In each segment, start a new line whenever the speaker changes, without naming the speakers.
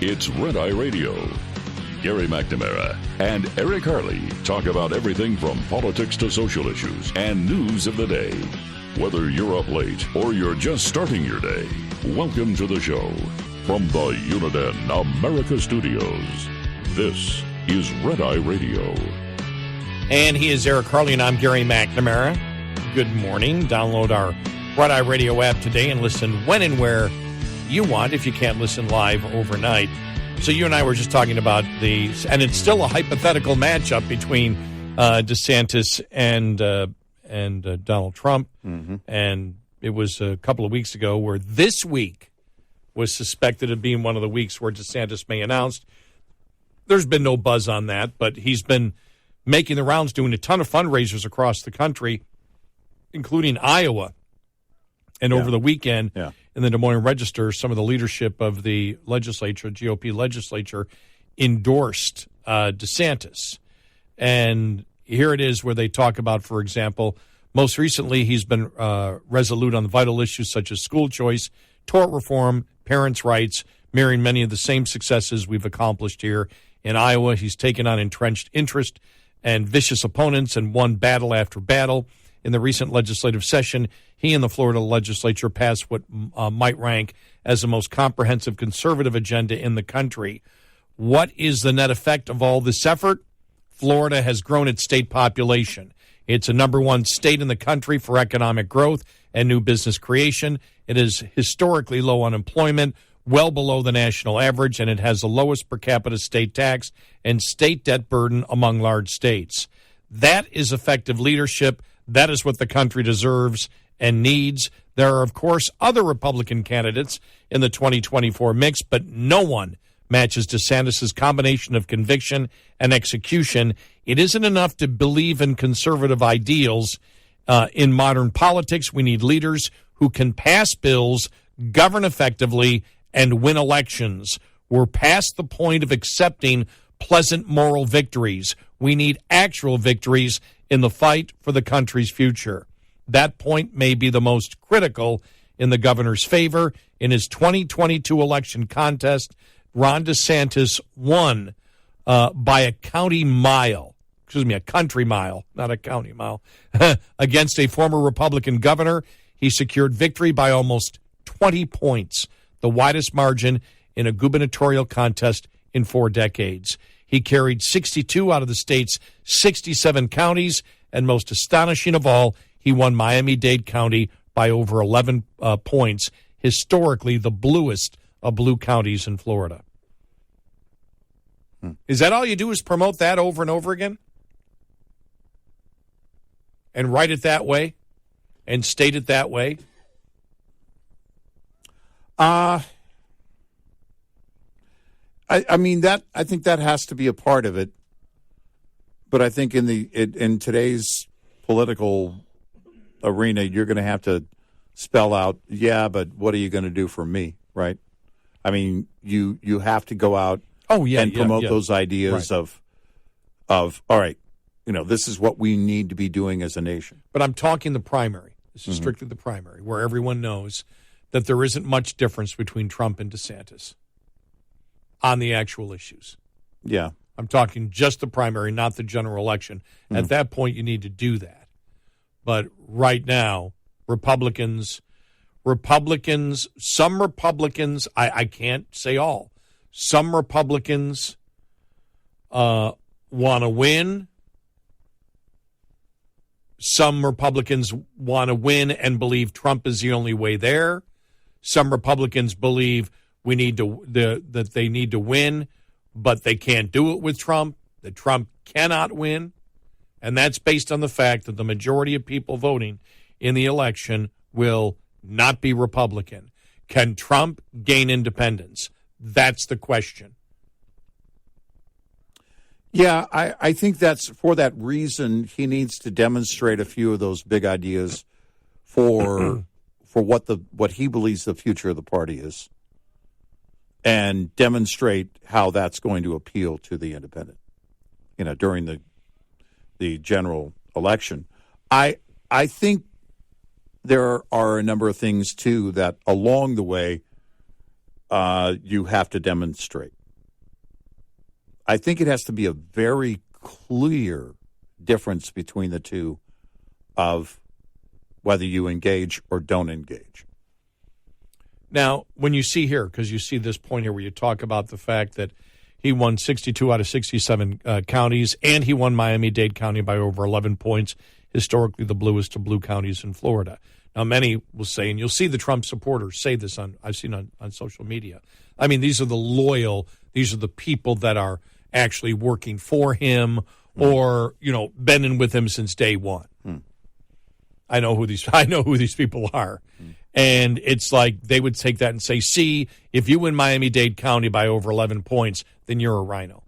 It's Red Eye Radio. Gary McNamara and Eric Harley talk about everything from politics to social issues and news of the day. Whether you're up late or you're just starting your day, welcome to the show. From the Uniden America Studios, this is Red Eye Radio.
And he is Eric Harley, and I'm Gary McNamara. Good morning. Download our Red Eye Radio app today and listen when and where you want if you can't listen live overnight. So you and I were just talking about and it's still a hypothetical matchup between DeSantis and Donald Trump. Mm-hmm. And it was a couple of weeks ago where this week was suspected of being one of the weeks where DeSantis may announce. There's been no buzz on that, but he's been making the rounds, doing a ton of fundraisers across the country, including Iowa. And over the weekend, in the Des Moines Register, some of the leadership of the legislature, GOP legislature, endorsed DeSantis. And here it is where they talk about, for example, most recently he's been resolute on the vital issues such as school choice, tort reform, parents' rights, mirroring many of the same successes we've accomplished here in Iowa. He's taken on entrenched interest and vicious opponents and won battle after battle. In the recent legislative session, he and the Florida legislature passed what might rank as the most comprehensive conservative agenda in the country. What is the net effect of all this effort? Florida has grown its state population. It's a number one state in the country for economic growth and new business creation. It is historically low unemployment, well below the national average, and it has the lowest per capita state tax and state debt burden among large states. That is effective leadership. That is what the country deserves and needs. There are, of course, other Republican candidates in the 2024 mix, but no one matches DeSantis' combination of conviction and execution. It isn't enough to believe in conservative ideals. In modern politics, we need leaders who can pass bills, govern effectively, and win elections. We're past the point of accepting pleasant moral victories. We need actual victories in the fight for the country's future. That point may be the most critical in the governor's favor. In his 2022 election contest, Ron DeSantis won by a country mile, not a county mile, against a former Republican governor. He secured victory by almost 20 points, the widest margin in a gubernatorial contest in 4 decades. He carried 62 out of the state's 67 counties, and most astonishing of all, he won Miami-Dade County by over 11 points, historically the bluest of blue counties in Florida. Is that all you do is promote that over and over again? And write it that way? And state it that way?
I think that has to be a part of it, but I think in today's political arena, you're going to have to spell out, but what are you going to do for me, right? I mean, you have to go out and promote those ideas of all right, this is what we need to be doing as a nation.
But I'm talking the primary. This is strictly the primary, where everyone knows that there isn't much difference between Trump and DeSantis on the actual issues.
Yeah.
I'm talking just the primary, not the general election. At that point, you need to do that. But right now, Republicans, some Republicans, I can't say all, some Republicans want to win. Some Republicans want to win and believe Trump is the only way there. Some Republicans believe that they need to win, but they can't do it with Trump, that Trump cannot win. And that's based on the fact that the majority of people voting in the election will not be Republican. Can Trump gain independence? That's the question.
Yeah, I think that's for that reason he needs to demonstrate a few of those big ideas for what he believes the future of the party is, and demonstrate how that's going to appeal to the independent, during the general election. I think there are a number of things too that along the way you have to demonstrate. I think it has to be a very clear difference between the two of whether you engage or don't engage.
Now, when you see here, because you see this point here where you talk about the fact that he won 62 out of 67 counties, and he won Miami-Dade County by over 11 points, historically the bluest of blue counties in Florida. Now, many will say, and you'll see the Trump supporters say this I've seen on social media. I mean, these are the loyal, these are the people that are actually working for him or, been with him since day one. I know who these people are. And it's like they would take that and say, see, if you win Miami-Dade County by over 11 points, then you're a rhino.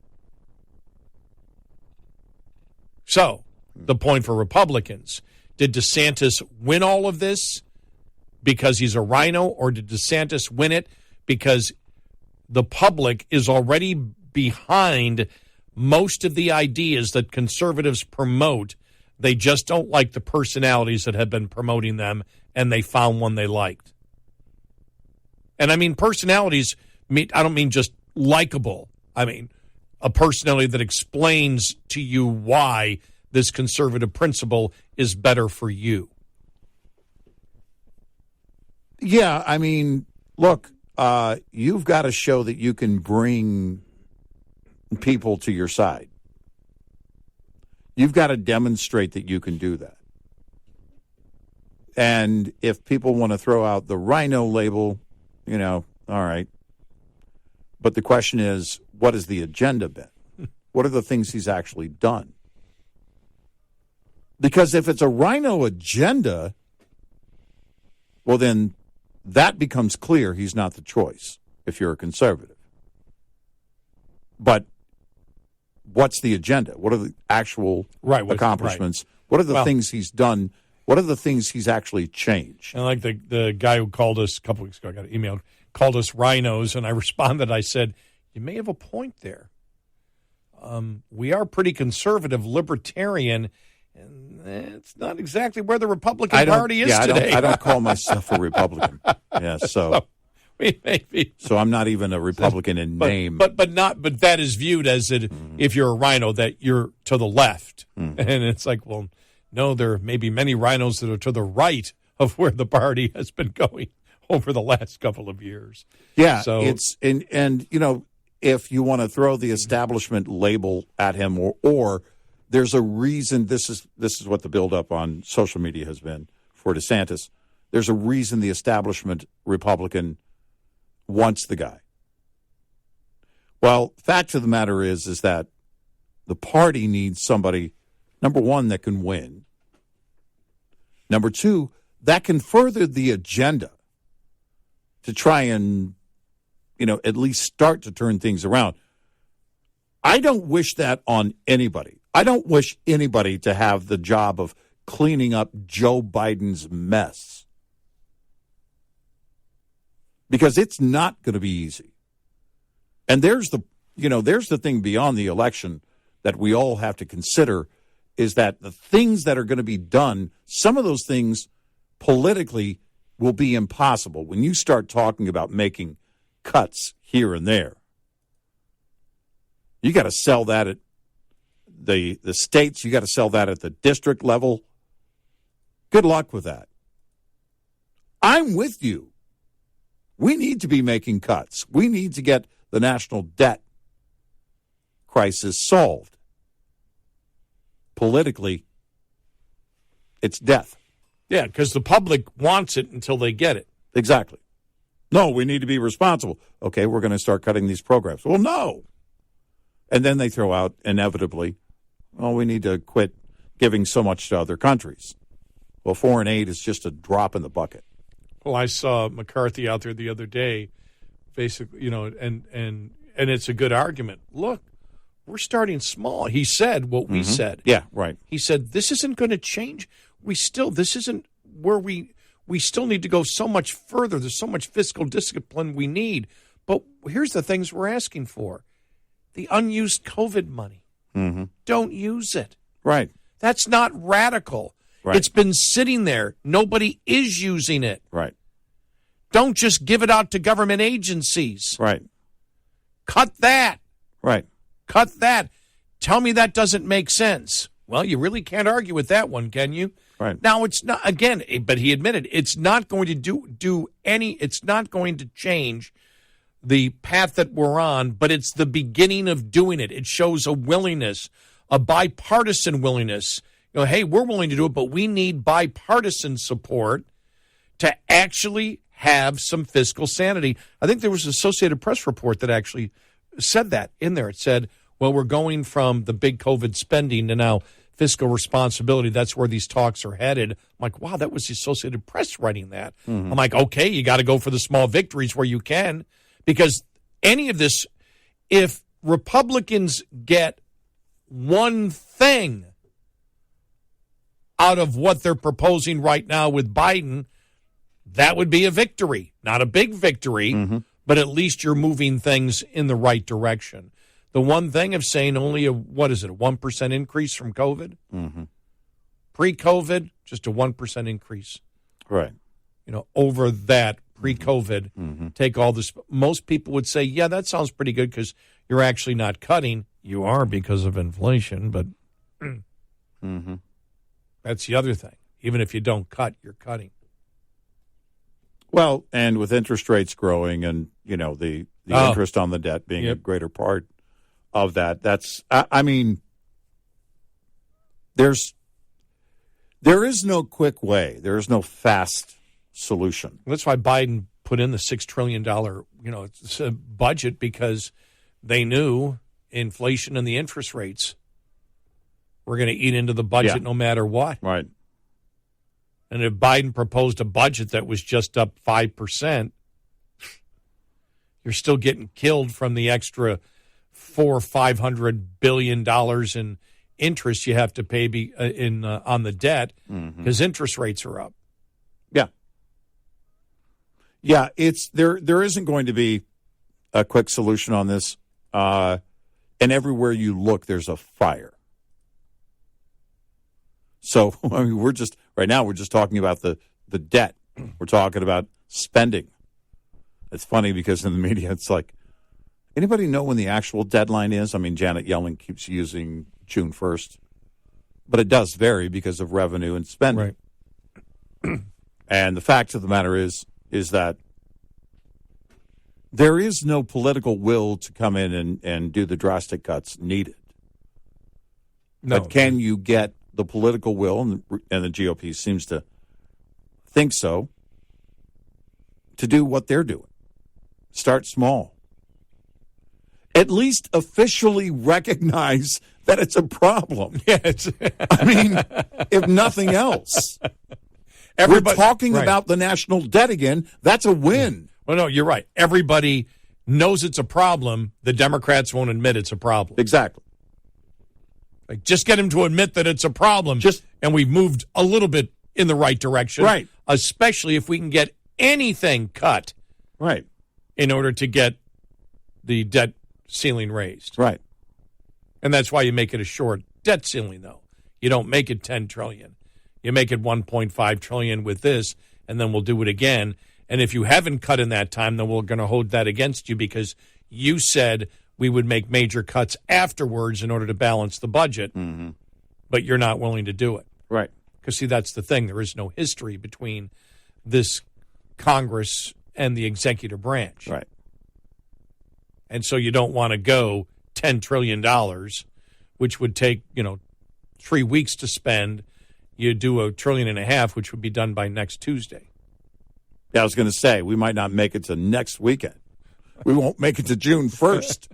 So, the point for Republicans, did DeSantis win all of this because he's a rhino, or did DeSantis win it because the public is already behind most of the ideas that conservatives promote? They just don't like the personalities that have been promoting them, and they found one they liked. And I mean, personalities, I don't mean just likable. I mean, a personality that explains to you why this conservative principle is better for you.
Yeah, I mean, look, you've got to show that you can bring people to your side. You've got to demonstrate that you can do that. And if people want to throw out the rhino label, all right. But the question is, what has the agenda been? What are the things he's actually done? Because if it's a rhino agenda, well, then that becomes clear he's not the choice if you're a conservative. But what's the agenda? What are the actual accomplishments? Right. What are the things he's done? What are the things he's actually changed?
And like the guy who called us a couple weeks ago, I got an email, called us rhinos, and I responded, I said, you may have a point there. We are pretty conservative, libertarian, and it's not exactly where the Republican Party is today.
I don't call myself a Republican. Yeah, so
we may be.
So I'm not even a Republican in name.
But that is viewed as if you're a rhino, that you're to the left. And it's like, well, no, there may be many rhinos that are to the right of where the party has been going over the last couple of years.
Yeah, so it's and if you want to throw the establishment label at him, or there's a reason, this is what the buildup on social media has been for DeSantis. There's a reason the establishment Republican wants the guy. Well, fact of the matter is that the party needs somebody, number one, that can win. Number two, that can further the agenda to try and, at least start to turn things around. I don't wish that on anybody. I don't wish anybody to have the job of cleaning up Joe Biden's mess, because it's not going to be easy. And there's the thing beyond the election that we all have to consider, is that the things that are going to be done, some of those things politically will be impossible when you start talking about making cuts here and there. You got to sell that at the states. You got to sell that at the district level. Good luck with that. I'm with you. We need to be making cuts. We need to get the national debt crisis solved. Politically, it's death.
Yeah, because the public wants it until they get it.
Exactly. No, we need to be responsible. Okay, we're going to start cutting these programs. Well, no. And then they throw out, inevitably, we need to quit giving so much to other countries. Well, foreign aid is just a drop in the bucket.
Well, I saw McCarthy out there the other day, basically, and it's a good argument. Look, we're starting small. He said what we said.
Yeah, right.
He said, this isn't going to change. This isn't where we still need to go so much further. There's so much fiscal discipline we need. But here's the things we're asking for. The unused COVID money. Don't use it.
Right.
That's not radical. Right. It's been sitting there. Nobody is using it.
Right.
Don't just give it out to government agencies.
Right.
Cut that.
Right.
Cut that. Tell me that doesn't make sense. Well, you really can't argue with that one, can you?
Right.
Now, it's not, again, but he admitted it's not going to it's not going to change the path that we're on, but it's the beginning of doing it. It shows a willingness, a bipartisan willingness. Hey, we're willing to do it, but we need bipartisan support to actually have some fiscal sanity. I think there was an Associated Press report that actually said that in there. It said, well, we're going from the big COVID spending to now fiscal responsibility. That's where these talks are headed. I'm like, wow, that was the Associated Press writing that. Mm-hmm. I'm like, okay, you got to go for the small victories where you can, because any of this, if Republicans get one thing out of what they're proposing right now with Biden, that would be a victory. Not a big victory, but at least you're moving things in the right direction. The one thing of saying only a 1% increase from COVID? Pre-COVID, just a 1% increase.
Right.
Over that pre-COVID, take all this. Most people would say, yeah, that sounds pretty good because you're actually not cutting. You are because of inflation, but that's the other thing. Even if you don't cut, you're cutting.
Well, and with interest rates growing and, the interest on the debt being a greater part of that, there is no quick way. There is no fast solution.
That's why Biden put in the $6 trillion, budget, because they knew inflation and the interest rates were going to eat into the budget no matter what.
Right.
And if Biden proposed a budget that was just up 5%, you're still getting killed from the extra $400-500 billion in interest you have to pay on the debt because interest rates are up.
Yeah. Yeah, there isn't going to be a quick solution on this. And everywhere you look, there's a fire. So, we're just talking about the debt. We're talking about spending. It's funny because in the media, it's like, anybody know when the actual deadline is? Janet Yellen keeps using June 1st, but it does vary because of revenue and spending. Right. And the fact of the matter is that there is no political will to come in and do the drastic cuts needed. No. But can you get the political will, and the GOP seems to think so, to do what they're doing? Start small. At least officially recognize that it's a problem.
Yeah,
if nothing else. We're talking about the national debt again. That's a win.
Well, no, you're right. Everybody knows it's a problem. The Democrats won't admit it's a problem.
Exactly.
Like, just get him to admit that it's a problem. And we've moved a little bit in the right direction.
Right.
Especially if we can get anything cut.
Right.
In order to get the debt ceiling raised.
Right.
And that's why you make it a short debt ceiling, though. You don't make it $10 trillion. You make it $1.5 trillion with this, and then we'll do it again. And if you haven't cut in that time, then we're going to hold that against you because you said we would make major cuts afterwards in order to balance the budget, but you're not willing to do it.
Right.
Because, see, that's the thing. There is no history between this Congress and the executive branch.
Right.
And so you don't want to go $10 trillion, which would take, 3 weeks to spend. You do $1.5 trillion, which would be done by next Tuesday.
Yeah, I was going to say, we might not make it to next weekend. We won't make it to June 1st.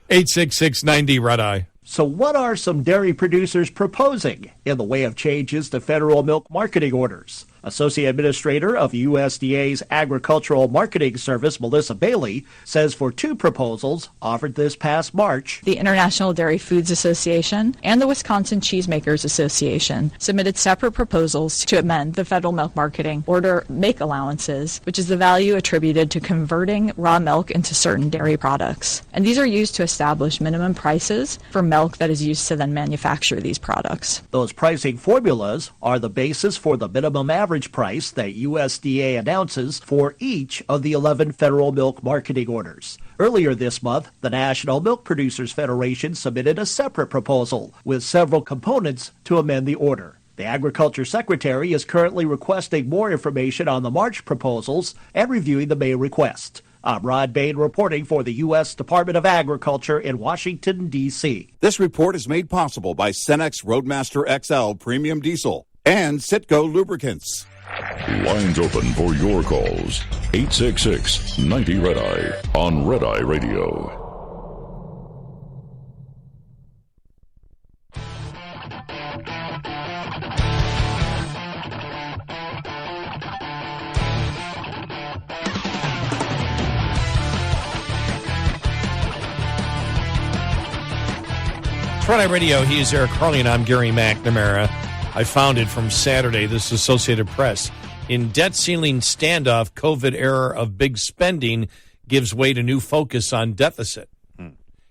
866-90 Red Eye.
So what are some dairy producers proposing in the way of changes to federal milk marketing orders? Associate Administrator of USDA's Agricultural Marketing Service, Melissa Bailey, says for two proposals offered this past March,
the International Dairy Foods Association and the Wisconsin Cheesemakers Association submitted separate proposals to amend the federal milk marketing order make allowances, which is the value attributed to converting raw milk into certain dairy products. And these are used to establish minimum prices for milk that is used to then manufacture these products.
Those pricing formulas are the basis for the minimum average average price that USDA announces for each of the 11 federal milk marketing orders. Earlier this month, the National Milk Producers Federation submitted a separate proposal with several components to amend the order. The Agriculture Secretary is currently requesting more information on the March proposals and reviewing the May request. I'm Rod Bain reporting for the U.S. Department of Agriculture in Washington, D.C.
This report is made possible by Cenex Roadmaster XL Premium Diesel and Citgo Lubricants.
Lines open for your calls. 866-90-RED-EYE on Red Eye Radio.
Red Eye Radio, he is Eric Harley, and I'm Gary McNamara. I found it from Saturday, this Associated Press. In debt ceiling standoff, COVID era of big spending gives way to new focus on deficit.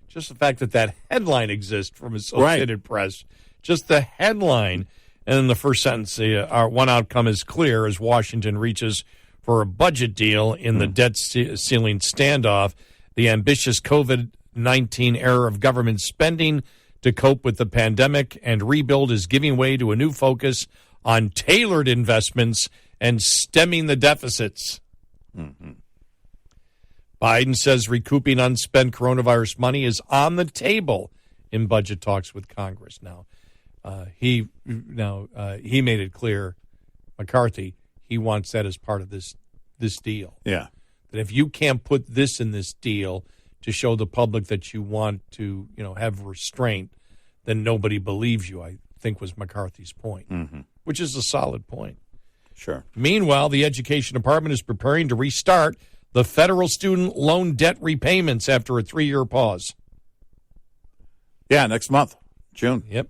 Just the fact that that headline exists from Associated Press, just the headline. And then the first sentence, our one outcome is clear as Washington reaches for a budget deal in the debt ceiling standoff. The ambitious COVID-19 era of government spending to cope with the pandemic and rebuild is giving way to a new focus on tailored investments and stemming the deficits. Biden says recouping unspent coronavirus money is on the table in budget talks with Congress. Now, he made it clear, McCarthy, he wants that as part of this deal.
Yeah.
That if you can't put this in this deal to show the public that you want to, have restraint, then nobody believes you, I think was McCarthy's point, which is a solid point.
Sure.
Meanwhile, the Education Department is preparing to restart the federal student loan debt repayments after a 3-year pause.
Yeah, next month, June.
Yep.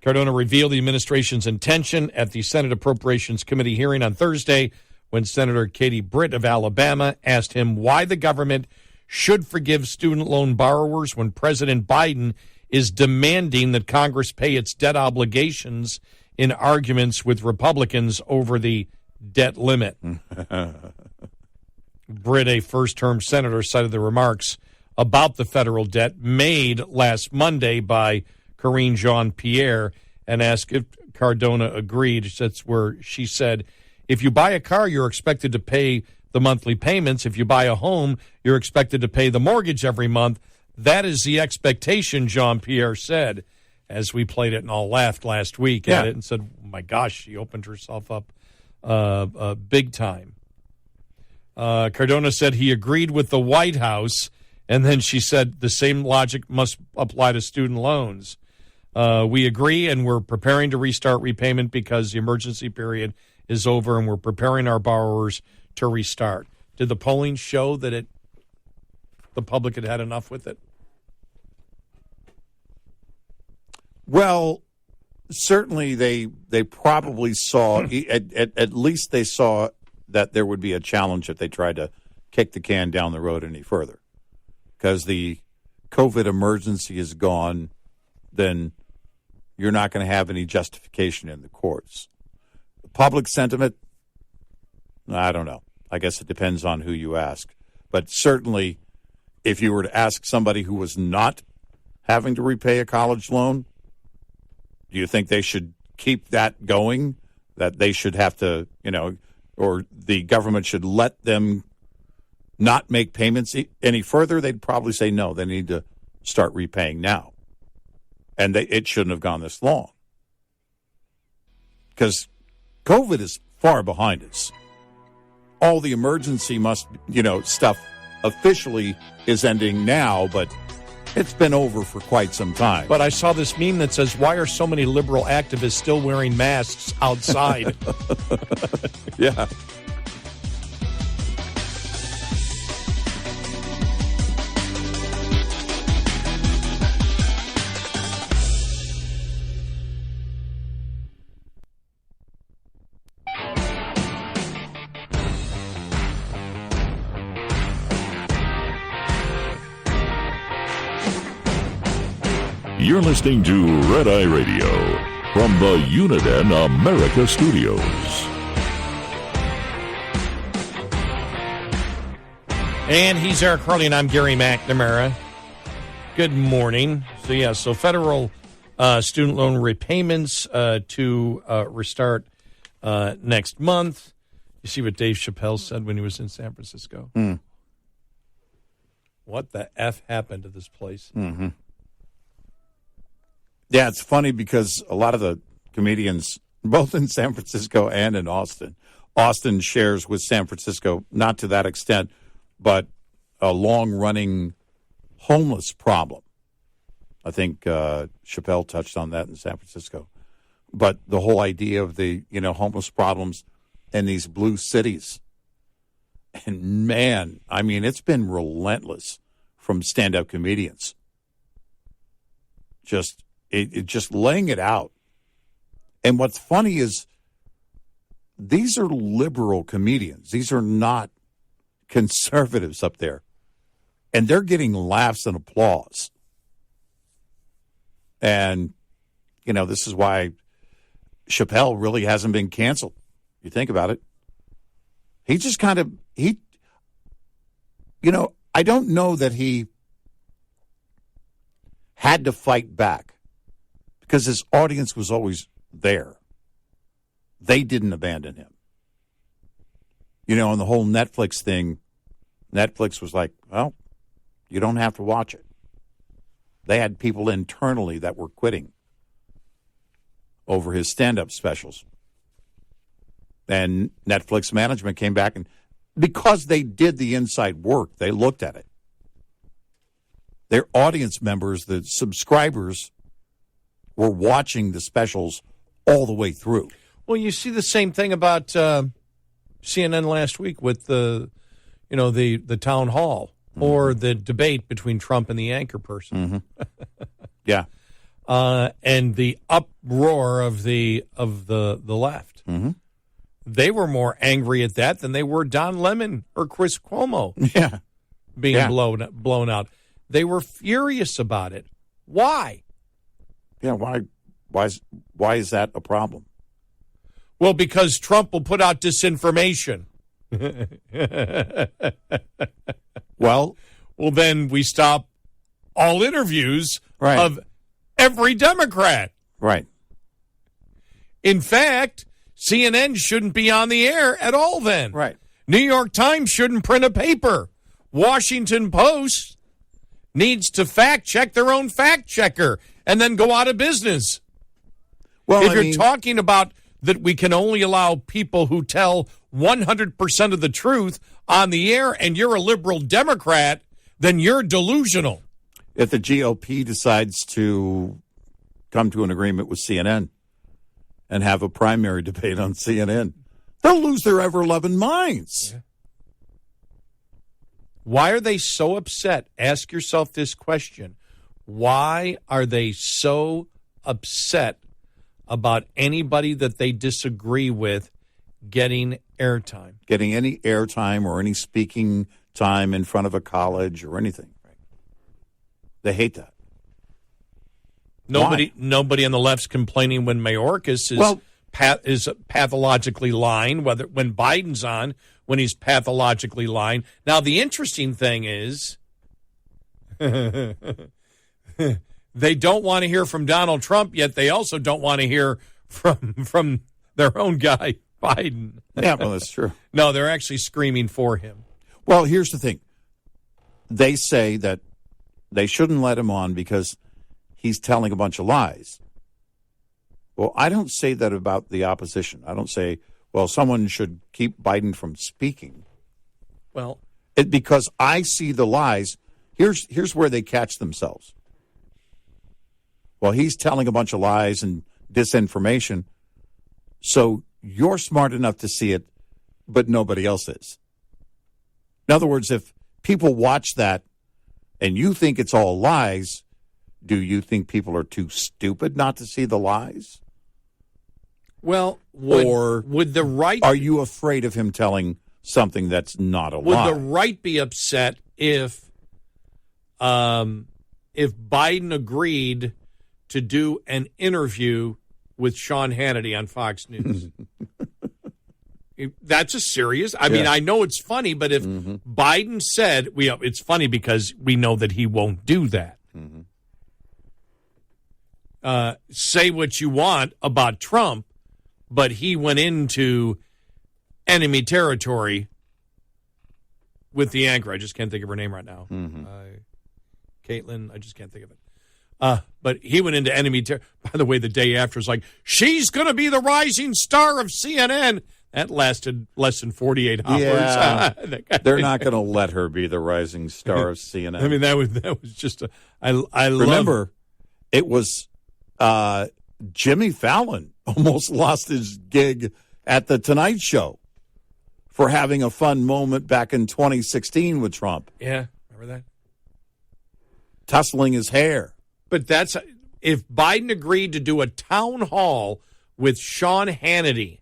Cardona revealed the administration's intention at the Senate Appropriations Committee hearing on Thursday when Senator Katie Britt of Alabama asked him why the government should forgive student loan borrowers when President Biden is demanding that Congress pay its debt obligations in arguments with Republicans over the debt limit. Britt, a first-term senator, cited the remarks about the federal debt made last Monday by Karine Jean-Pierre and asked if Cardona agreed. That's where she said, if you buy a car, you're expected to pay the monthly payments. If you buy a home, you're expected to pay the mortgage every month. That is the expectation, Jean-Pierre said, as we played it and all laughed last week at it and said, oh my gosh, she opened herself up big time. Cardona said he agreed with the White House, and then she said the same logic must apply to student loans. We agree, and we're preparing to restart repayment because the emergency period is over, and we're preparing our borrowers to restart. Did the polling show that the public had had enough with it?
Well, certainly they probably saw, at least they saw that there would be a challenge if they tried to kick the can down the road any further. Because the COVID emergency is gone, then you're not going to have any justification in the courts. The public sentiment, I don't know. I guess it depends on who you ask. But certainly, if you were to ask somebody who was not having to repay a college loan, do you think they should keep that going? That they should have to, or the government should let them not make payments any further? They'd probably say no, they need to start repaying now. And it shouldn't have gone this long. Because COVID is far behind us. All the emergency stuff officially is ending now, but it's been over for quite some time.
But I saw this meme that says, why are so many liberal activists still wearing masks outside?
Yeah.
You're listening to Red Eye Radio from the Uniden America Studios.
And he's Eric Harley, and I'm Gary McNamara. Good morning. So federal student loan repayments to restart next month. You see what Dave Chappelle said when he was in San Francisco? What the F happened to this place?
Mm-hmm. Yeah, it's funny because a lot of the comedians, both in San Francisco and in Austin shares with San Francisco, not to that extent, but a long-running homeless problem. I think Chappelle touched on that in San Francisco. But the whole idea of the, homeless problems in these blue cities. And, man, I mean, it's been relentless from stand-up comedians. Just laying it out. And what's funny is these are liberal comedians. These are not conservatives up there. And they're getting laughs and applause. And, this is why Chappelle really hasn't been canceled. You think about it. He just I don't know that he had to fight back because his audience was always there. They didn't abandon him. On the whole Netflix thing, Netflix was like, well, you don't have to watch it. They had people internally that were quitting over his stand-up specials. And Netflix management came back, and because they did the inside work, they looked at it. Their audience members, the subscribers, were watching the specials all the way through.
Well, you see the same thing about CNN last week with the town hall or the debate between Trump and the anchor person.
Mm-hmm. Yeah.
And the uproar of the left.
Mm-hmm.
They were more angry at that than they were Don Lemon or Chris Cuomo being blown out. They were furious about it. Why?
Yeah, why is that a problem?
Well, because Trump will put out disinformation. Well, then we stop all interviews of every Democrat.
Right.
In fact, CNN shouldn't be on the air at all then.
Right.
New York Times shouldn't print a paper. Washington Post needs to fact-check their own fact-checker and then go out of business.
Well,
if you're talking about that we can only allow people who tell 100% of the truth on the air and you're a liberal Democrat, then you're delusional.
If the GOP decides to come to an agreement with CNN and have a primary debate on CNN, they'll lose their ever-loving minds.
Yeah. Why are they so upset? Ask yourself this question. Why are they so upset about anybody that they disagree with getting airtime?
Getting any airtime or any speaking time in front of a college or anything. Right. They hate that.
Nobody on the left's complaining when Mayorkas is pathologically lying, when Biden's on, when he's pathologically lying. Now, the interesting thing is they don't want to hear from Donald Trump, yet they also don't want to hear from their own guy, Biden.
Yeah, well, that's true.
No, they're actually screaming for him.
Well, here's the thing. They say that they shouldn't let him on because he's telling a bunch of lies. Well, I don't say that about the opposition. I don't say, well, someone should keep Biden from speaking.
Well,
because I see the lies. Here's where they catch themselves. Well, he's telling a bunch of lies and disinformation, so you're smart enough to see it, but nobody else is. In other words, if people watch that and you think it's all lies, do you think people are too stupid not to see the lies?
Well, would the right...
Are you afraid of him telling something that's not a lie?
Would the right be upset if Biden agreed to do an interview with Sean Hannity on Fox News. That's a serious. I mean, I know it's funny, but if Biden said, it's funny because we know that he won't do that. Say what you want about Trump, but he went into enemy territory with the anchor. I just can't think of her name right now. Caitlin, I just can't think of it. But he went into enemy territory. By the way, the day after, it's like, she's going to be the rising star of CNN. That lasted less than 48 hours.
Yeah. They're not going to let her be the rising star of CNN.
I mean, that was just a. I
remember it was Jimmy Fallon almost lost his gig at the Tonight Show for having a fun moment back in 2016 with Trump.
Yeah, remember that?
Tussling his hair.
But that's if Biden agreed to do a town hall with Sean Hannity.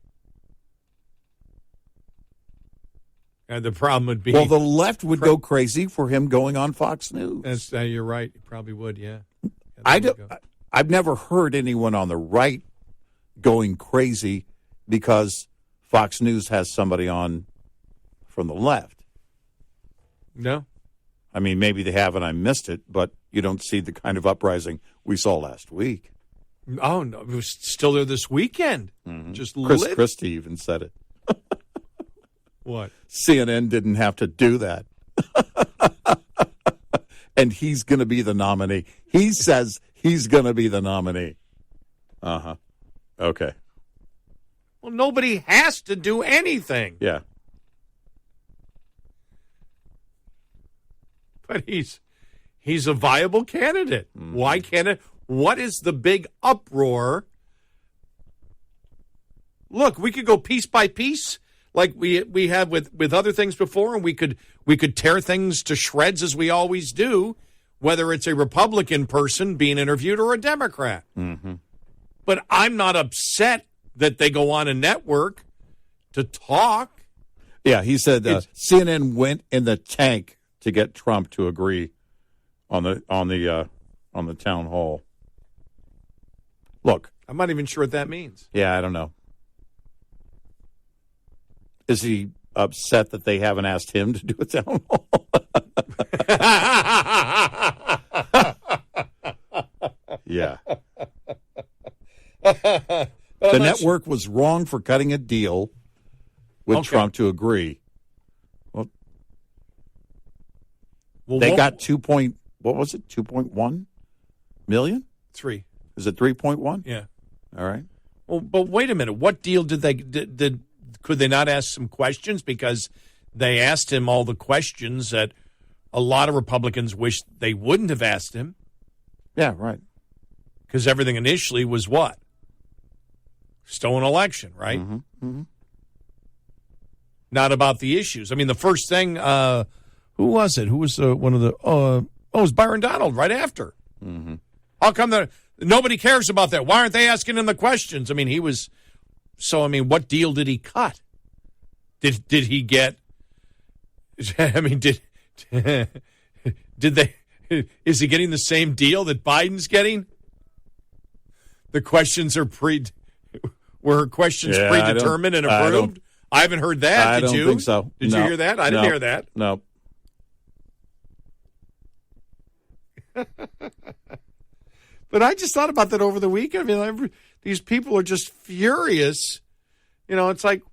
The problem would be...
Well, the left would go crazy for him going on Fox News.
You're right. He probably would, yeah.
I've never heard anyone on the right going crazy because Fox News has somebody on from the left.
No.
I mean, maybe they have and I missed it, but you don't see the kind of uprising we saw last week.
Oh, no. It was still there this weekend. Just
Chris Christie even said it.
What?
CNN didn't have to do that. And he's going to be the nominee. He says he's going to be the nominee. Okay.
Well, nobody has to do anything.
Yeah.
But he's a viable candidate. Why can't it? What is the big uproar? Look, we could go piece by piece like we have with other things before, and we could tear things to shreds as we always do, whether it's a Republican person being interviewed or a Democrat. But I'm not upset that they go on a network to talk.
Yeah, he said CNN went in the tank to get Trump to agree on the town hall. Look,
I'm not even sure what that means.
Yeah, I don't know. Is he upset that they haven't asked him to do a town hall? Yeah. The network was wrong for cutting a deal with Trump to agree. Well, they got 2.1 million?
3.
Is it 3.1?
Yeah.
All right.
Well, but wait a minute. What deal did they could they not ask some questions? Because they asked him all the questions that a lot of Republicans wish they wouldn't have asked him.
Yeah, right.
Because everything initially was what? Stolen election, right? Not about the issues. I mean, the first thing, who was it? Who was one of the, it was Byron Donald right after. How come nobody cares about that? Why aren't they asking him the questions? I mean, he was, so, I mean, what deal did he cut? Did he get, I mean, did they, is he getting the same deal that Biden's getting? The questions are were questions predetermined and approved? I haven't heard that.
I
Did
don't
you?
think so.
Did you hear that? I didn't hear that.
No.
But I just thought about that over the weekend. I mean, these people are just furious. You know, it's like,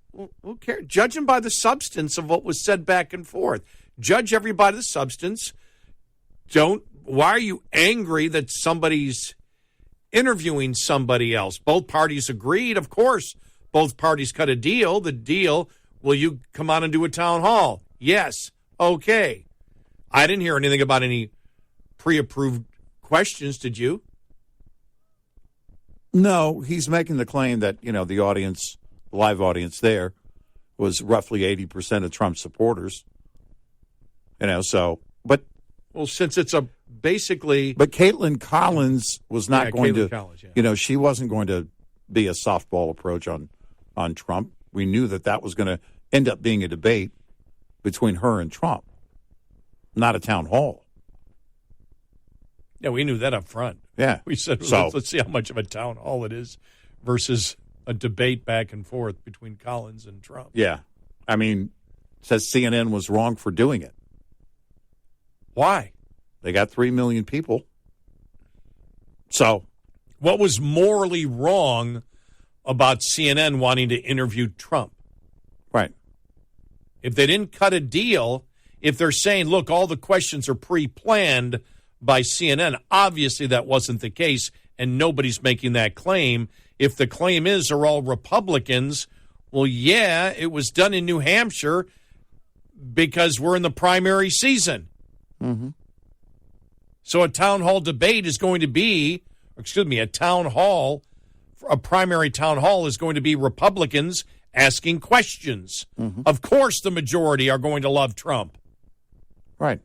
who cares? Judge them by the substance of what was said back and forth. Judge everybody by the substance. Why are you angry that somebody's interviewing somebody else? Both parties agreed, of course. Both parties cut a deal. The deal, will you come on and do a town hall? Yes. Okay. I didn't hear anything about any pre-approved questions, did you?
No, he's making the claim that, the audience, the live audience there was roughly 80% of Trump supporters.
Well, since it's basically...
But Caitlin Collins was not going to,
Collins,
she wasn't going to be a softball approach on Trump. We knew that was going to end up being a debate between her and Trump, not a town hall.
Yeah, we knew that up front.
Yeah.
We said,
let's
see how much of a town hall it is versus a debate back and forth between Collins and Trump.
Yeah. I mean, says CNN was wrong for doing it.
Why?
They got 3 million people. So,
what was morally wrong about CNN wanting to interview Trump?
right.
If they didn't cut a deal, if they're saying, look, all the questions are pre-planned by CNN, obviously that wasn't the case, and nobody's making that claim. If the claim is they're all Republicans, well, yeah, it was done in New Hampshire because we're in the primary season.
Mm-hmm.
So a town hall debate is going to be, a primary town hall is going to be Republicans asking questions.
Mm-hmm.
Of course the majority are going to love Trump.
Right.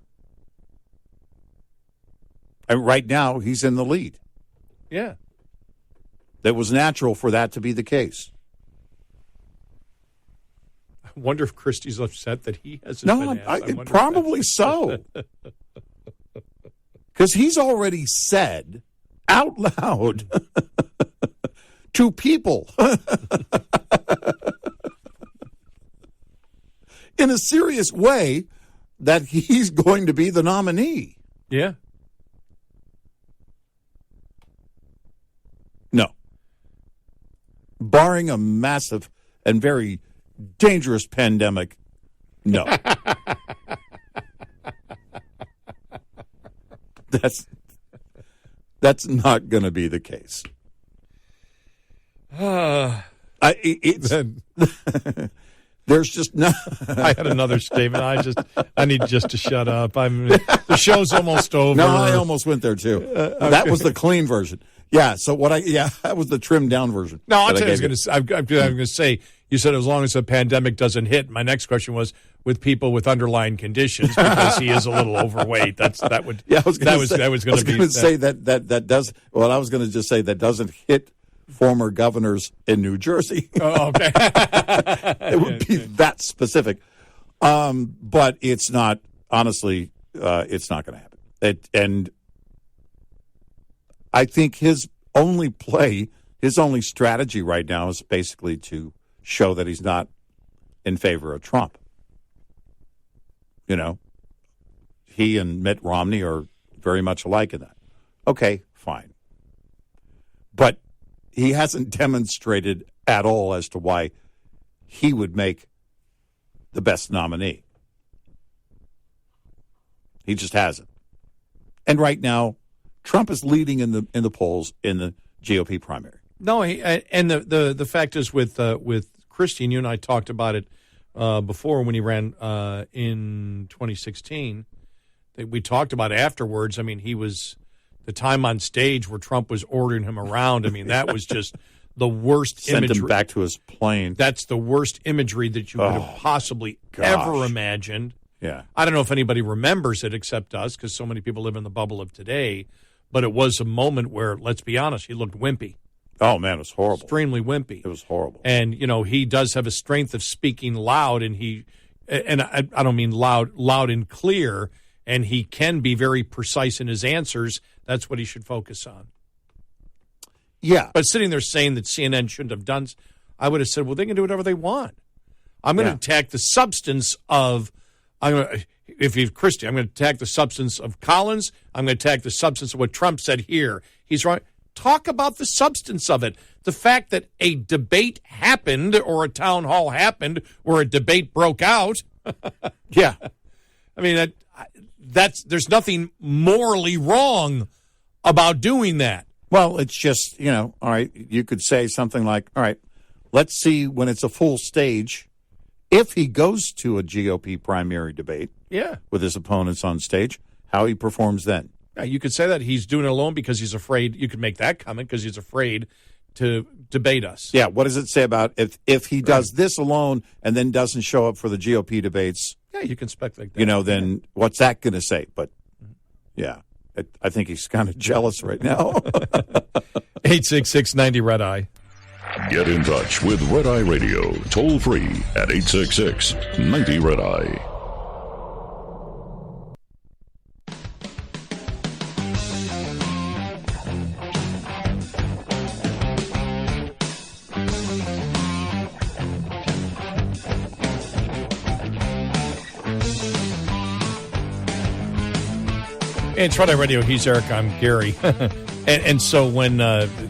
And right now, he's in the lead.
Yeah.
It was natural for that to be the case.
I wonder if Christie's upset that he hasn't
No,
been asked. I wonder if
probably
that's-
so. Because he's already said out loud to people in a serious way that he's going to be the nominee.
Yeah.
No. Barring a massive and very dangerous pandemic, no. That's not going to be the case. There's just no.
I had another statement. I need just to shut up. The show's almost over.
No, I almost went there too.
Okay.
That was the clean version. Yeah. So that was the trimmed down version.
No, I'll tell you. I'm going to say. You said as long as the pandemic doesn't hit. My next question was with people with underlying conditions because he is a little overweight. That would.
Yeah, I was going to say that does. Well, I was going to just say that doesn't hit former governors in New Jersey.
Oh, okay.
It would be that specific. But it's not. Honestly, it's not going to happen. And I think his only strategy right now is basically to show that he's not in favor of Trump. You know, he and Mitt Romney are very much alike in that. Okay, fine. But he hasn't demonstrated at all as to why he would make the best nominee. He just hasn't. And right now, Trump is leading in the polls in the GOP primary.
No, and the fact is with Christie, and you and I talked about it before when he ran in 2016. We talked about it afterwards. I mean, he was the time on stage where Trump was ordering him around. I mean, that was just the worst
Sent
imagery.
him back to his plane.
That's the worst imagery that you could have possibly ever imagined.
Yeah.
I don't know if anybody remembers it except us because so many people live in the bubble of today. But it was a moment where, let's be honest, he looked wimpy.
Oh, man, it was horrible.
Extremely wimpy.
It was horrible.
And, he does have a strength of speaking loud, and I don't mean loud and clear, and he can be very precise in his answers. That's what he should focus on.
Yeah.
But sitting there saying that CNN shouldn't have done, I would have said, well, they can do whatever they want. I'm going to attack the substance of, if he's Christie, I'm going to attack the substance of Collins. I'm going to attack the substance of what Trump said here. He's right. Talk about the substance of it. The fact that a debate happened or a town hall happened or a debate broke out.
Yeah.
I mean, there's nothing morally wrong about doing that.
Well, it's just, all right, you could say something like, all right, let's see when it's a full stage, if he goes to a GOP primary debate with his opponents on stage, how he performs then.
Yeah, you could say that he's doing it alone because he's afraid. You could make that comment because he's afraid to debate us.
Yeah, what does it say about if he does this alone and then doesn't show up for the GOP debates?
Yeah, you can speculate that.
Then what's that going to say? But, yeah, I think he's kind of jealous right now.
866-90 Red Eye.
Get in touch with Red Eye Radio, toll free at 866-90 Red Eye.
It's Friday Radio. He's Eric. I'm Gary. and so when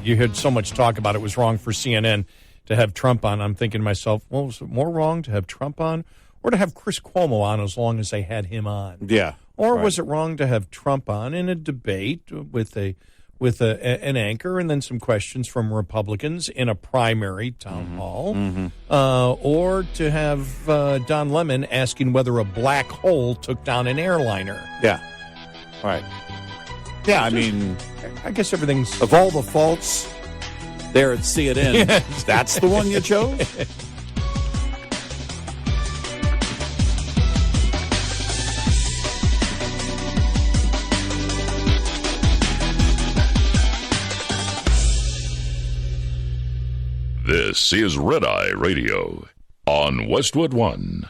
you heard so much talk about it was wrong for CNN to have Trump on, I'm thinking to myself, well, was it more wrong to have Trump on or to have Chris Cuomo on as long as they had him on?
Yeah.
Or
right.
was it wrong to have Trump on in a debate with an anchor and then some questions from Republicans in a primary town hall? Or to have Don Lemon asking whether a black hole took down an airliner?
Yeah. Right. Yeah, I mean,
I guess everything's...
of all the faults there at CNN, that's the one you chose?
This is Red Eye Radio on Westwood One.